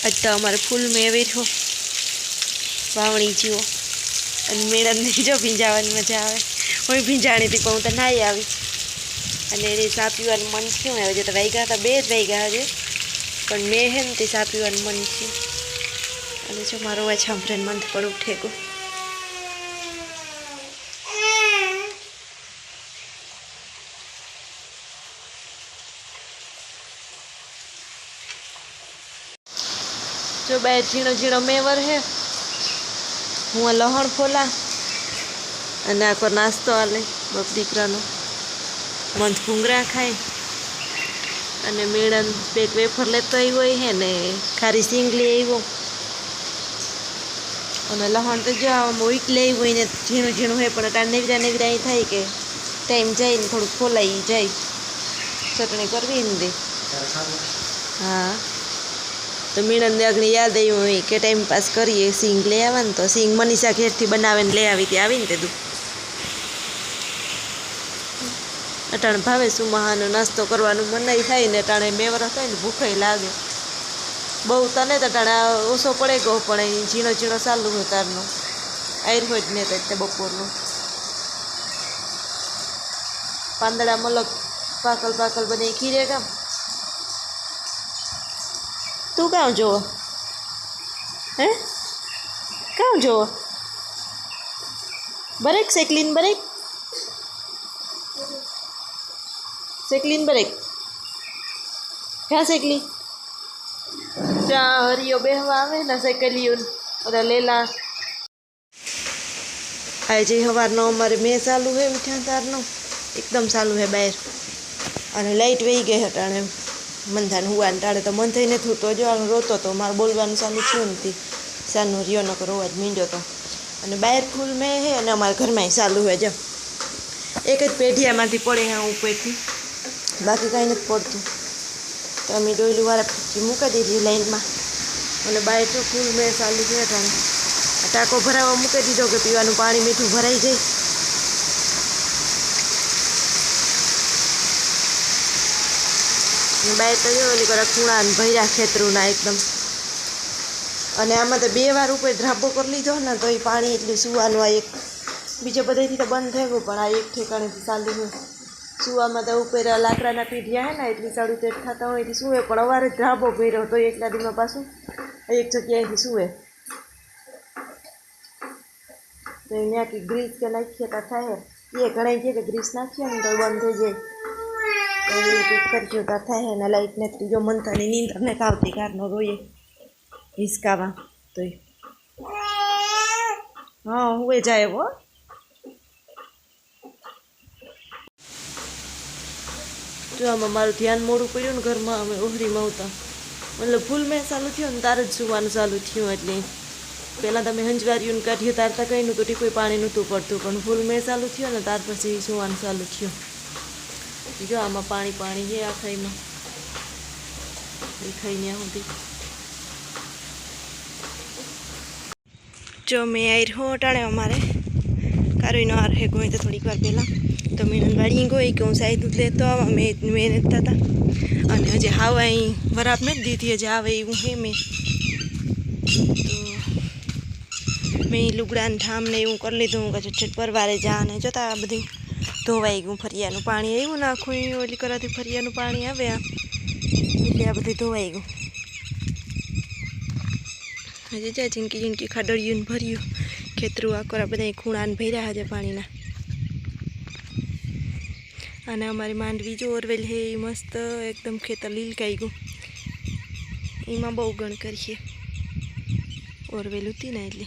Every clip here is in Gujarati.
आज तो अमारे फूल में बैठो वावणी जीवो अने मेडम ने जो भींजावानी मजा आवे हुई भींजाणी थी पण हूँ तो नाई आवी अने एने सा पीवानुं मन थयुं हवे तो वाग्या था 2 ज वाग्या हजे पण मैं है ने सा पीवानुं मन थयुं अने जो मारो अवाज सांभळीने मन पण उठे गयो। जो बे झीणो झीणो मेवर है हूँ लहण फोला अने आखो नास्तो आले बाप दीकरानो मंथ भूंगरा खाए अने मेड़न पेक वेफर लेतो आव्यो है ने खारी सींग लई आव्यो अने लहण तो जो वीक लई आव्यो ने झीणो झीणो है पण अटाणे नेवरा नेवरा अहीं थाय के टाइम जाए ने थोड़ुं फोलाई जाए चटणी करवी ने दे। हाँ तो मीणन ने अग्नि याद आई हुई के टाइम पास करिए सींग ले आवा तो सींग मनीषा घेर थी बनावे ले आवी थी आवीने ते दू अटाणे भावे सुमहानो नास्तो करवानुं मनाई थाय ने अटाणे मेवर थाय ने भूखे लागे बहु तने तो अटाणे ओछो पड़े गयो पण झीणो झीणो चालू हो तारनो आयर होय ने ते बपोरनो પાંદડા મલક પાકલ પાકલ બને ખીરે કામ तू क्या जो है क्या जो बरेक सेकलिन बरेक क्या सेकली जा हरियो बेहवा आवे ना सेकलियो ओदा लेला आज हवारनो अमारे मैं चालू है मीठा तारनो एकदम चालू है बाहर अने लाइट वही गई हटाणे मंधान हुआ टाड़े तो मन थई नहीं तो जो रोतो तो मारे बोलवानुं चालू थयुं नथी सानो रियो नकर अवाज मींड्यो तो अने बाहर फूल में है अने अमारे घर में चालू है जो एक ज पेढ़ियामांथी पड़े हाँ उपरथी बाकी कांई नथी पड़तुं तो अमे डोयलू वाळा मूकी दीधी लाइन में अने बाहर जो फूल में चालू है टाणे टाँको भरावा मूकी दीधो के पीवानुं पाणी मीठुं भराई जाए बाहर तो जो ओली करा खूणा भर्या खेतरूना एकदम अने आमां तो 2 वार ऊपर ध्राबो कर लीधो ने तो पाणी एटले सुवानुं आ एक बीजे बधेथी तो बंद थई गयुं पण आ एक ठेकाणेथी चालू है सुवामां तो ऊपर लाकडाना पीढ़िया है ने एटली चढ़ू तेट थता होय एटली सुवे पण अवारे ध्राबो भर्यो तो एकला दीमां पाछुं एक जग्याएथी सुवे तो त्यां कि ग्रीस के नाखीए तो थाय ए घणाई कहे कि ग्रीस नाखीए ने तो बंद थई जाय करजो था है लाइट ने जो मन था नींदर ने आवती कारनो रोए हिसकावा तो हाँ हुए जाए वो जो आम मारू ध्यान मोड़ू पड़ू ने घर में अमे ओहरी में होता मतलब फूल में चालू थयो ने तार ज सुवानुं चालू थयुं एटले पहला तो मैं हंजवारियों काढी तारता कहीं नहोतुं कोई पाणी नहोतुं पड़तुं पण फूल में चालू थयो ने तार पछी सुवानुं चालू थयुं जो आम पानी पानी है आ खाई में खाई ने होती जो मैं आई रहो टाणे अमारे कारोई नो आर है गई तो थोड़ी बार पहला तो मीनन वाड़ी गई कि हूँ साई दूध लेतो आवा मैं था अने हजे हाव अहीं बराब नहीं दीधी हजे आवे एवं है मैं तो मैं लुगड़ा ने ठाम ने एवं कर लीधुं कि झटझट परवारे जा ने जोता बधी धोवाई गयुं फरियानुं पाणी आव्युं ने आखुं ओली कराथी फरियानुं पाणी आवे એટલે આ બધું ધોવાઈ ગયું હજી જાય ઝીણકી ઝીણકી ખાડળિયું ભર્યું ખેતરું આકોરા બધા ખૂણાને ભર્યા હજે પાણીના અને અમારી માંડવી જો ઓરવેલ હે મસ્ત એકદમ ખેતર લીલકાઈ ગયું એમાં બહુ ગણ કરીએ ઓરવેલ હતી ને એટલે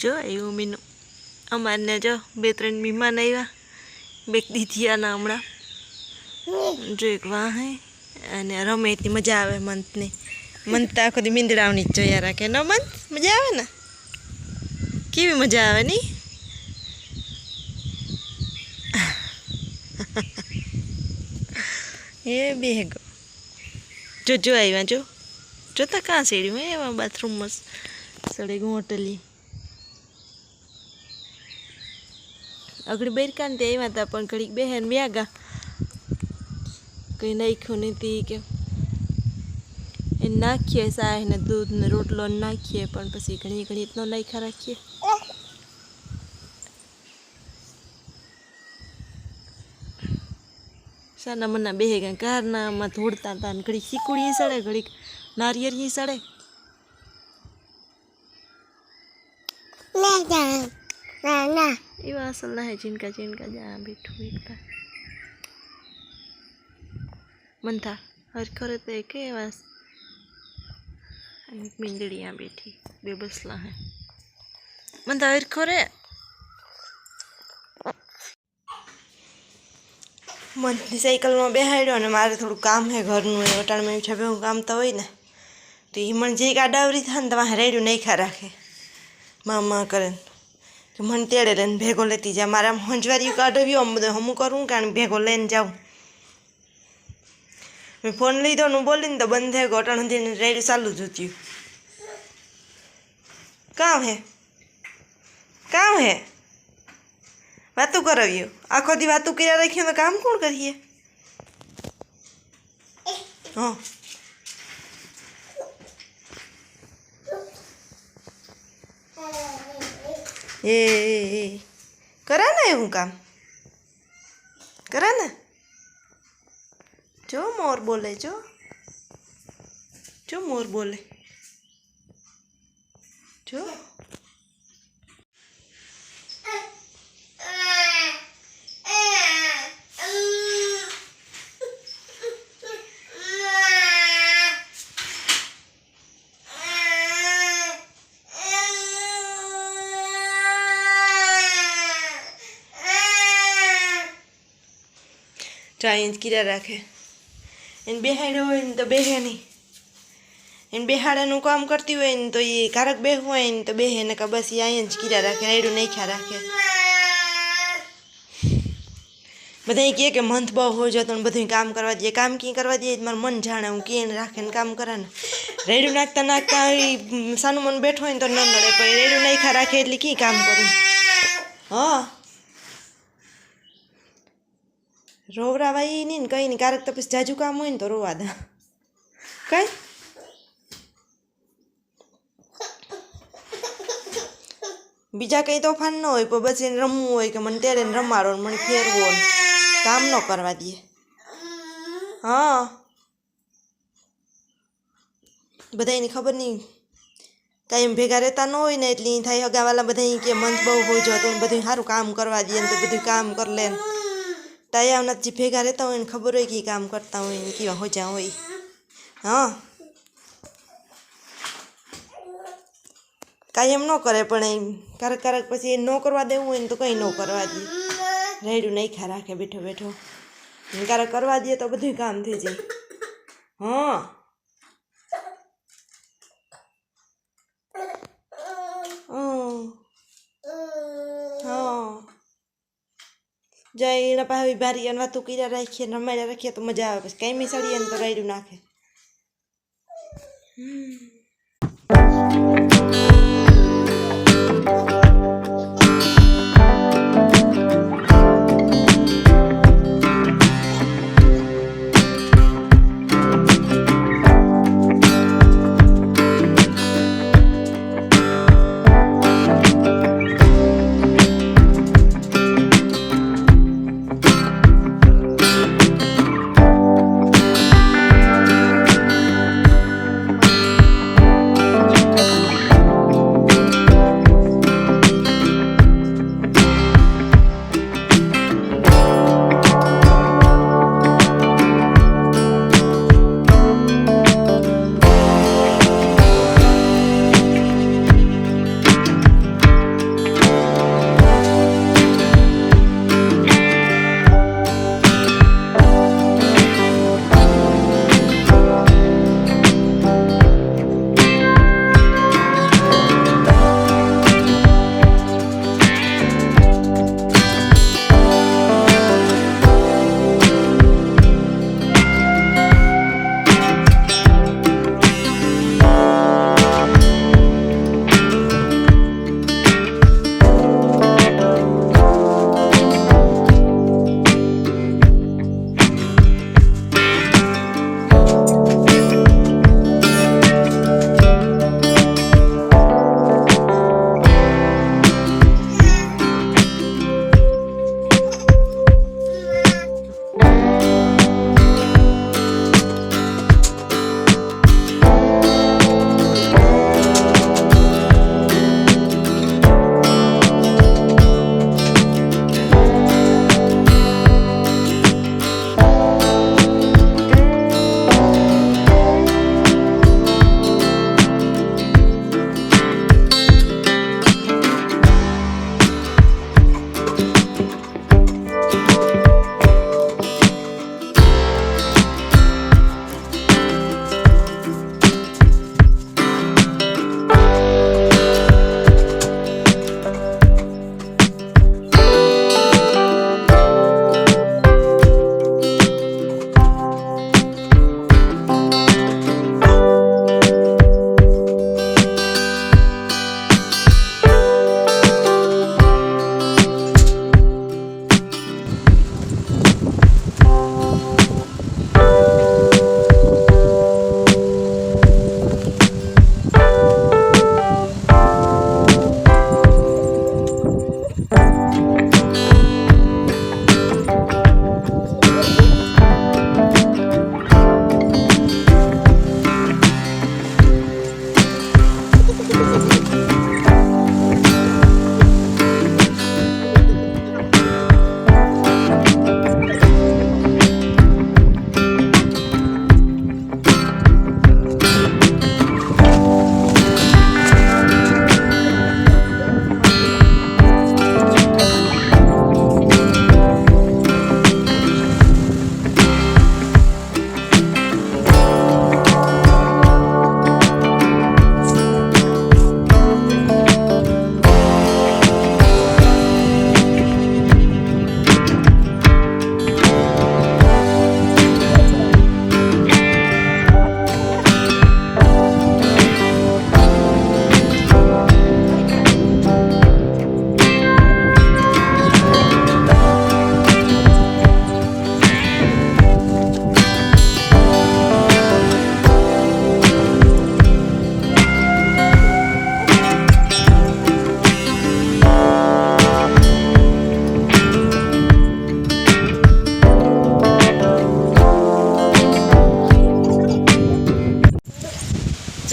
जो एवं मीनू अमार ने जो 2-3 मेहमान आया बेक दीधी आना हमणा जो एक वहाँ है अने रमे इतनी मजा आवे मंथ ने मंथ तो आखो दी मींदड़ावनी ज जोया राखे न मंथ मजा आवे ने केवी मजा आवे नी ये बेगो जो जो आया जो जोता कहाँ सीढ़ी में एवं बाथरूम में सड़े गो होटली अगड़ी बेरकान ते आव्या था पण घड़ीक बेहेन व्यागा કંઈ નાખ્યું નથી કે એ નાખીએ સાય ને દૂધ ને રોટલો નાખીએ પણ પછી ઘણી ઘણી ન નાખ્યા રાખીએ. સાના મના બે ગયા કારનામાં ધોડતા હતા ને ઘડીક શીકુડી સડે ઘડીક નારિયેળી સડે. એવા અસલ ના હે ચીનકા ચીનકા જા બેઠું એકતા મંથા હર ખરે તો કેવા અને મીંદડી આ બેઠી બે બસલા હે મંથા હર ખરે મંથની સાયકલમાં બેહાડ્યો ને મારે થોડું કામ હે ઘરનું એ વટાણમાં ઉઠા ભેગું કામ તો હોય ને તો એ મને જે કાડાવરી થાય ને તમારે રેડ્યું નહીં ખા રાખે મામા કરે કે મને તેડે લઈને ભેગો લેતી જાય મારે આમ હંજવારી કાઢવ્યું આમ બધું હમું કરું કારણ ભેગો લઈને જાઉં. મેં ફોન લીધો ને બોલીને તો બંધ થઈ ગયો અટાણ રેડી ચાલુ જ હતું. કામ હે વાતું કરાવ્યું આખો દી વાતું કર્યા રાખીએ તો કામ કોણ કરીએ. હા એ કરે ને એવું કામ કરે ને જો મોર બોલે જો મોર બોલે જો ચાઇન્જ કર્યા રાખે એને બેહાડ્યો હોય ને તો બેહે નહીં એને બેહાડાનું કામ કરતી હોય ને તો એ કારક બેહવું હોય ને તો બેહે ને કે બસ એ અહીંયા જ કર્યા રાખે રેડું નહીં ખ્યા રાખે. બધા કહે કે મંથ બહુ હોય જતો ને બધું કામ કરવા દઈએ કામ ક્યાં કરવા દઈએ મારું મન જાણે હું ક્યાં રાખે ને કામ કરે ને રેડું નાખતા સાનું મન બેઠો હોય ને તો ન નડે પણ રેડું નહીં ખા રાખે એટલે ક્યાં કામ કરું. હા રોવરાવાય નહીં ને કંઈ નહીં કારક તો પછી જાજુ કામ હોય ને તો રોવા દે કઈ બીજા કંઈ તોફાન ન હોય પણ બસ એને રમવું હોય કે મને ત્યારે રમાડો ને મને ફેરવો ને કામ ન કરવા દે. હા બધા એની ખબર નહીં કાંઈ એમ ભેગા રહેતા ન હોય ને એટલે થાય હગાવાલા બધા કે મંથ બહુ હોય જતો ને બધું સારું કામ કરવા દે ને તો બધું કામ કરી લે ને ટાયાના જે ભેગા રહેતા હોય ને ખબર હોય કે કામ કરતા હોય ને કેવા હોજા હોય. હા કાંઈ એમ ન કરે પણ એમ કારક પછી એ ન કરવા દેવું હોય ને તો કંઈ ન કરવા દે રેડું નહીં ખા રાખે બેઠો બેઠો કારક કરવા દે તો બધું કામ થઈ જાય. હા હા જાય એના પાસે બારી અને વાતું કર્યા રાખીએ રમાડ્યા રાખીએ તો મજા આવે પછી કાંઈ મિસાડીએ ને તો રાયડું નાખે.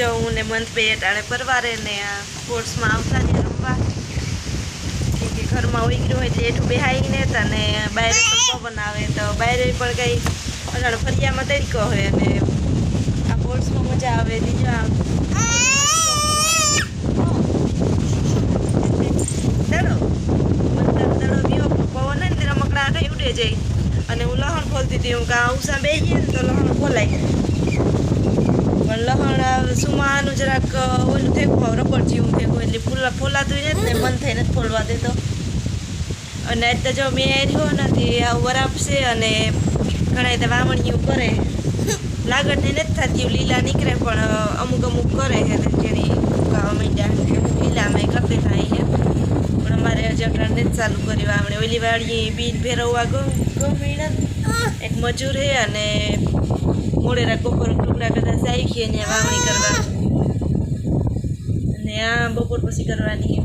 જો હું ને મંથ બે ટાણે પરવારે ને આ સ્પોર્ટ્સમાં આવતા ને રમવા કે ઘરમાં ઉગર્યું હોય એટલે એઠું બેહાઈને અને બહાર પવન આવે તો બહાર પણ કંઈ અગાડ ફરિયામાં તરીકો હોય અને આ સ્પોર્ટ્સમાં મજા આવે બીજા દડો દડો બીઓ પવન ને તે રમકડા આટે ઉડે જાય અને હું લહણ ખોલતી હતી હું કાં ઉષા બેસીએ ને તો લહણ ખોલાય પણ લહણ સુમાનું જરાક ઓલું થેકું રબર જેવું થેકું એટલે ફોલાતું ને મન થઈને જ ફોલવા દેતો અને તો જો મેં રહ્યો નથી આ વરાપશે અને ઘણા તે વાવણીયું કરે લાગડને નથી થતી લીલા નીકળે પણ અમુક અમુક કરે છે જેની ઉગાવા માંડ્યા લીલામાં કરતી થાય છે પણ અમારે જગડાને જ ચાલુ કરી વાવણી ઓલી વાળી બીજ ભેરવવા ગમે એક મજૂર છે અને મોડેરા બપોર ટુકડા કદાચ આવી છીએ ને વાવણી કરવા અને આ બપોર પછી કરવાની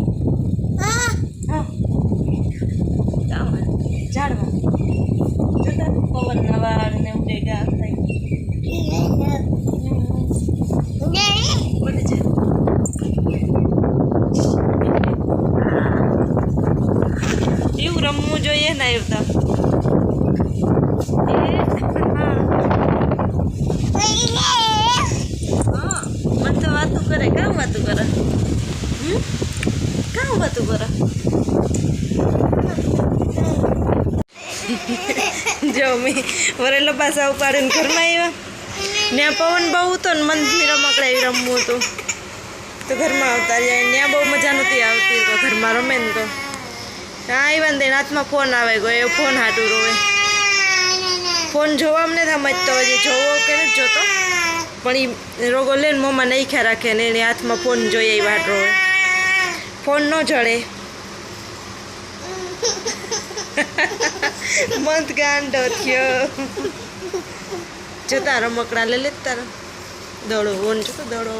ઝાડવા જોતા પવનના વાળ ને ઉડે ગા થાય એવું રમવું જોઈએ ને આવતા મન તો વાતું કરે કામ વાતું કરે કામ વાતું કરે જો મેં વરેલો પાસા ઉપાડીને ઘરમાં આવ્યા ત્યાં પવન બહુ હતો ને મંદની રમકડા એવી રમવું હતું તો ઘરમાં આવતા રહ્યા ત્યાં બહુ મજા નહોતી આવતી તો ઘરમાં રમે ને તો હા આવ્યા ને હાથમાં ફોન આવે ગયો એ ફોન હાટું રોવે ફોન જોવા અમને સમજતો હજી જોવો કે નથી જોતો પણ એ રોગો લઈને મોંમાં નહીં ખ્યા રાખે ને એને હાથમાં ફોન જોઈએ એ વાટ રોવે ફોન ન જડે મંત ગાંડો થયો જતા રમકડા લઈ લે તારા દડો ઓન જતો દડો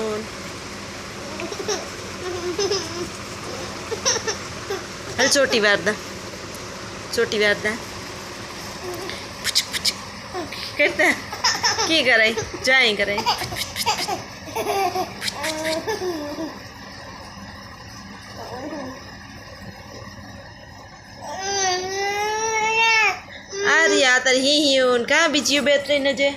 હાલ ચોટી વારદા કરતા કી કરાય જાય કરાય આ રહ્યા તારી હી કાં બીજી બે ત્રણ જે